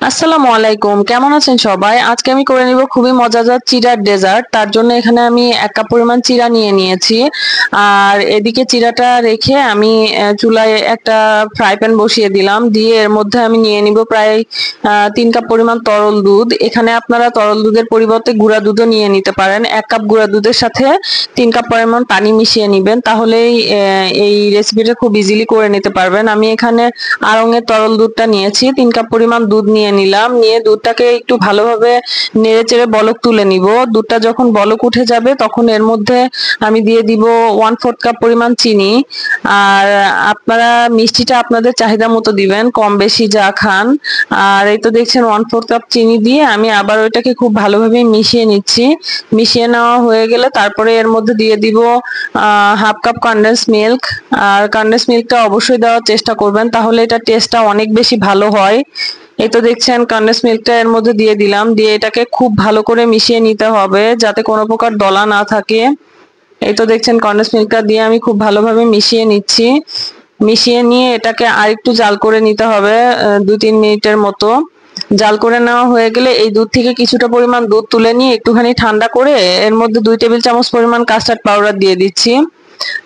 আসসালামু আলাইকুম, কেমন আছেন সবাই? আজকে আমি করে নিব খুবই মজাদার চিড়ার ডেজার্ট। তার জন্য এখানে আমি 1 কাপ পরিমাণ চিড়া নিয়ে নিয়েছি। আর এদিকে চিড়াটা রেখে আমি চুলায় একটা ফ্রাই প্যান বসিয়ে দিলাম। দিয়ে এর মধ্যে আমি নিয়ে নিব প্রায় 3 কাপ পরিমাণ তরল দুধ। এখানে আপনারা তরল দুধের পরিবর্তে গুঁড়া দুধও নিয়ে নিতে পারেন। 1 কাপ গুঁড়া দুধের সাথে 3 কাপ পরিমাণ পানি মিশিয়ে নিবেন, তাহলেই এই রেসিপিটা খুব ইজিলি করে নিতে পারবেন। আমি এখানে আড়ং-এর তরল দুধটা নিয়েছি, 3 কাপ পরিমাণ দুধ নিয়ে নিলাম। নিয়ে দুধটাকে একটু ভালোভাবে নেড়ে চেড়ে বলক তুলে নিব। দুধটা যখন বলক উঠে যাবে তখন এর মধ্যে আমি দিয়ে দিব 1/4 কাপ পরিমাণ চিনি। আর আপনারা মিষ্টিটা আপনাদের চাহিদা মতো দিবেন, কম বেশি যা খান। আর এই তো দেখছেন 1/4 কাপ চিনি দিয়ে আমি আবার ওইটাকে খুব ভালোভাবে মিশিয়ে নিচ্ছি। মিশিয়ে নেওয়া হয়ে গেলে তারপরে এর মধ্যে দিয়ে দিব 1/2 কাপ কনডেন্স মিল্ক। আর কনডেন্স মিল্কটা অবশ্যই দেওয়ার চেষ্টা করবেন, তাহলে এটা টেস্টটা অনেক বেশি ভালো হয়। এই তো দেখছেন কনডেন্স মিল্কটা এর মধ্যে দিয়ে দিলাম। দিয়ে এটাকে খুব ভালো করে মিশিয়ে নিতে হবে যাতে কোনো প্রকার দলা না থাকে। এই তো দেখছেন কনডেন্স মিল্কটা দিয়ে আমি খুব ভালোভাবে মিশিয়ে নিচ্ছি। মিশিয়ে নিয়ে এটাকে আরেকটু জাল করে নিতে হবে 2-3 মিনিটের মতো। জাল করে নেওয়া হয়ে গেলে এই দুধ থেকে কিছুটা পরিমাণ দুধ তুলে নিয়ে একটুখানি ঠান্ডা করে এর মধ্যে 2 টেবিল চামচ পরিমাণ কাস্টার্ড পাউডার দিয়ে দিচ্ছি।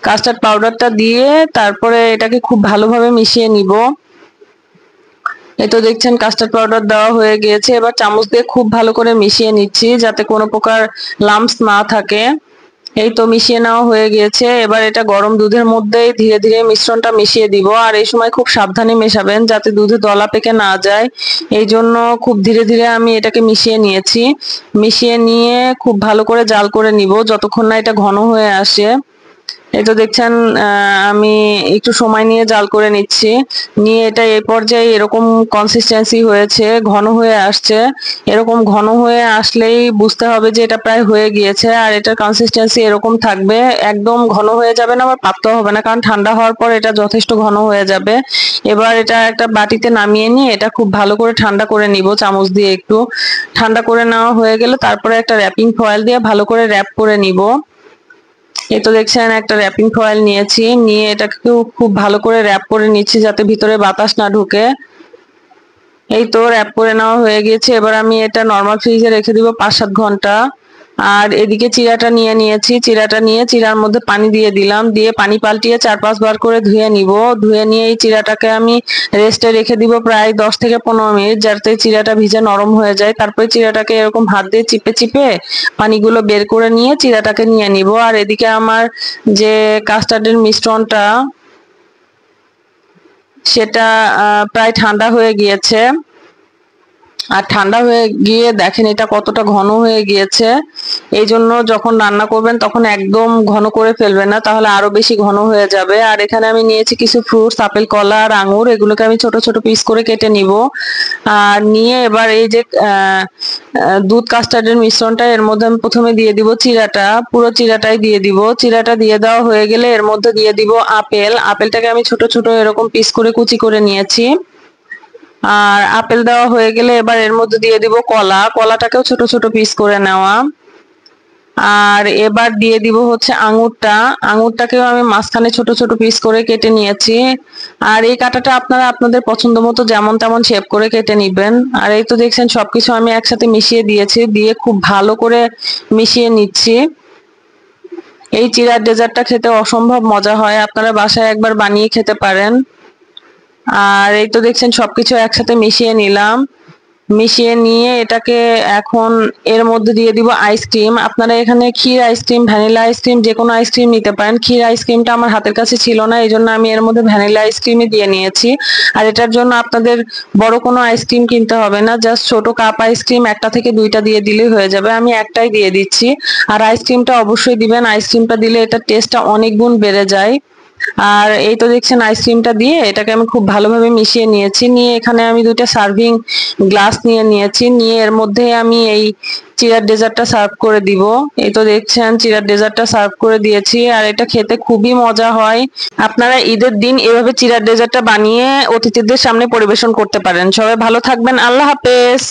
কাস্টার্ড পাউডারটা দিয়ে তারপরে এটাকে খুব ভালোভাবে মিশিয়ে নিব। এই তো দেখছেন কাস্টার্ড পাউডার দেওয়া হয়ে গিয়েছে। এবার চামচ দিয়ে খুব ভালো করে মিশিয়ে নিচ্ছি যাতে কোনো প্রকার লাম্পস না থাকে। এই তো মিশিয়ে নেওয়া হয়ে গিয়েছে। এবার এটা গরম দুধের মধ্যেই ধীরে ধীরে মিশ্রণটা মিশিয়ে দিব। আর এই সময় খুব সাবধানে মেশাবেন যাতে দুধে দলা পেকে না যায়। এই জন্য খুব ধীরে ধীরে আমি এটাকে মিশিয়ে নিয়েছি। মিশিয়ে নিয়ে খুব ভালো করে জাল করে নিব যতক্ষণ না এটা ঘন হয়ে আসে। এই তো দেখছেন আমি একটু সময় নিয়ে জাল করে নিচ্ছি। নিয়ে এটা এই পর্যায়ে এরকম কনসিস্টেন্সি হয়েছে, ঘন হয়ে আসছে। এরকম ঘন হয়ে আসলেই বুঝতে হবে যে এটা প্রায় হয়ে গিয়েছে। আর এটার কনসিস্টেন্সি এরকম থাকবে, একদম ঘন হয়ে যাবে না আবার পাতলা হবে না, কারণ ঠান্ডা হওয়ার পর এটা যথেষ্ট ঘন হয়ে যাবে। এবার এটা একটা বাটিতে নামিয়ে নিয়ে এটা খুব ভালো করে ঠান্ডা করে নিব চামচ দিয়ে। একটু ঠান্ডা করে নেওয়া হয়ে গেলে তারপরে একটা র্যাপিং ফয়েল দিয়ে ভালো করে র্যাপ করে নিব। এই তো দেখছেন একটা র্যাপিং ফয়েল নিয়েছি, নিয়ে এটাকে খুব ভালো করে র্যাপ করে নিচ্ছি যাতে ভিতরে বাতাস না ঢুকে। এই তো র্যাপ করে নেওয়া হয়ে গিয়েছে। এবার আমি এটা নরমাল ফ্রিজে রেখে দিব 5-7 ঘন্টা। আর এদিকে চিড়াটা নিয়ে নিয়েছি, চিড়াটা নিয়ে চিড়ার মধ্যে পানি দিয়ে দিলাম। দিয়ে পানি পাল্টিয়ে 4-5 বার করে ধুয়ে নিব। ধুয়ে নিয়ে এই চিড়াটাকে আমি রেস্টে রেখে দিব প্রায় 10 থেকে 15 মিনিট, যাতে চিড়াটা ভিজে নরম হয়ে যায়। তারপরে চিড়াটাকে এরকম হাত দিয়ে চিপে চিপে পানিগুলো বের করে নিয়ে চিড়াটাকে নিয়ে নিব। আর এদিকে আমার যে কাস্টার্ডের মিশ্রণটা সেটা প্রায় ঠান্ডা হয়ে গিয়েছে। আর ঠান্ডা হয়ে গিয়ে দেখেন এটা কতটা ঘন হয়ে গিয়েছে। এই জন্য যখন রান্না করবেন তখন একদম ঘন করে ফেলবেন না, তাহলে আরো বেশি ঘন হয়ে যাবে। আর এখানে আমি নিয়েছি কিছু ফ্রুটস, আপেল, কলা আর আঙুর। এগুলোকে আমি ছোট ছোট পিস করে কেটে নিব। আর নিয়ে এবার এই যে দুধ কাস্টার্ডের মিশ্রণটা এর মধ্যে আমি প্রথমে দিয়ে দিব চিড়াটা, পুরো চিড়াটাই দিয়ে দিব। চিড়াটা দিয়ে দেওয়া হয়ে গেলে এর মধ্যে দিয়ে দিব আপেল। আপেলটাকে আমি ছোট ছোট এরকম পিস করে কুচি করে নিয়েছি। আর আপেল দেওয়া হয়ে গেলে এবার এর মধ্যে দিয়ে দিব কলা। কলাটাকেও ছোট ছোট পিস করে নেওয়া। আর এবার দিয়ে দিব হচ্ছে আঙুরটা। আঙুরটাকেও আমি মাঝখানে ছোট ছোট পিস করে কেটে নিয়েছি। আর এই কাটাটা আপনারা আপনাদের পছন্দ মতো যেমন তেমন শেপ করে কেটে নিবেন। আর এই তো দেখছেন সবকিছু আমি একসাথে মিশিয়ে দিয়েছি, দিয়ে খুব ভালো করে মিশিয়ে নিচ্ছি। এই চিড়ার ডেজার্টটা খেতে অসম্ভব মজা হয়, আপনারা বাসায় একবার বানিয়ে খেতে পারেন। আর এই তো দেখছেন সবকিছু একসাথে মিশিয়ে নিলাম। মিশিয়ে নিয়ে এটাকে এখন এর মধ্যে দিয়ে দিব আইসক্রিম। আপনারা এখানে ক্ষীর আইসক্রিম, ভ্যানিলা আইসক্রিম, যে কোনো আইসক্রিম নিতে পারেন। ক্ষীর আইসক্রিমটা আমার হাতের কাছে ছিল না, এই জন্য আমি এর মধ্যে ভ্যানিলা আইসক্রিমই দিয়ে নিয়েছি। আর এটার জন্য আপনাদের বড় কোনো আইসক্রিম কিনতে হবে না, জাস্ট ছোট কাপ আইসক্রিম 1টা থেকে 2টা দিয়ে দিলেই হয়ে যাবে। আমি একটাই দিয়ে দিচ্ছি। আর আইসক্রিমটা অবশ্যই দিবেন, আইসক্রিমটা দিলে এটার টেস্টটা অনেক গুণ বেড়ে যায়। আর এই তো দেখছেন আইসক্রিমটা দিয়ে এটাকে আমি খুব ভালোভাবে মিশিয়ে নিয়েছি। নিয়ে এখানে আমি 2টা সার্ভিং গ্লাস নিয়ে নিয়েছি। নিয়ে এর মধ্যে আমি এই চিড়ার ডেজার্টটা সার্ভ করে দিব। এই তো দেখছেন চিড়ার ডেজার্টটা সার্ভ করে দিয়েছি। আর এটা খেতে খুবই মজা হয়। আপনারা ঈদের দিন এভাবে চিড়ার ডেজার্টটা বানিয়ে অতিথিদের সামনে পরিবেশন করতে পারেন। সবাই ভালো থাকবেন, আল্লাহ হাফেজ।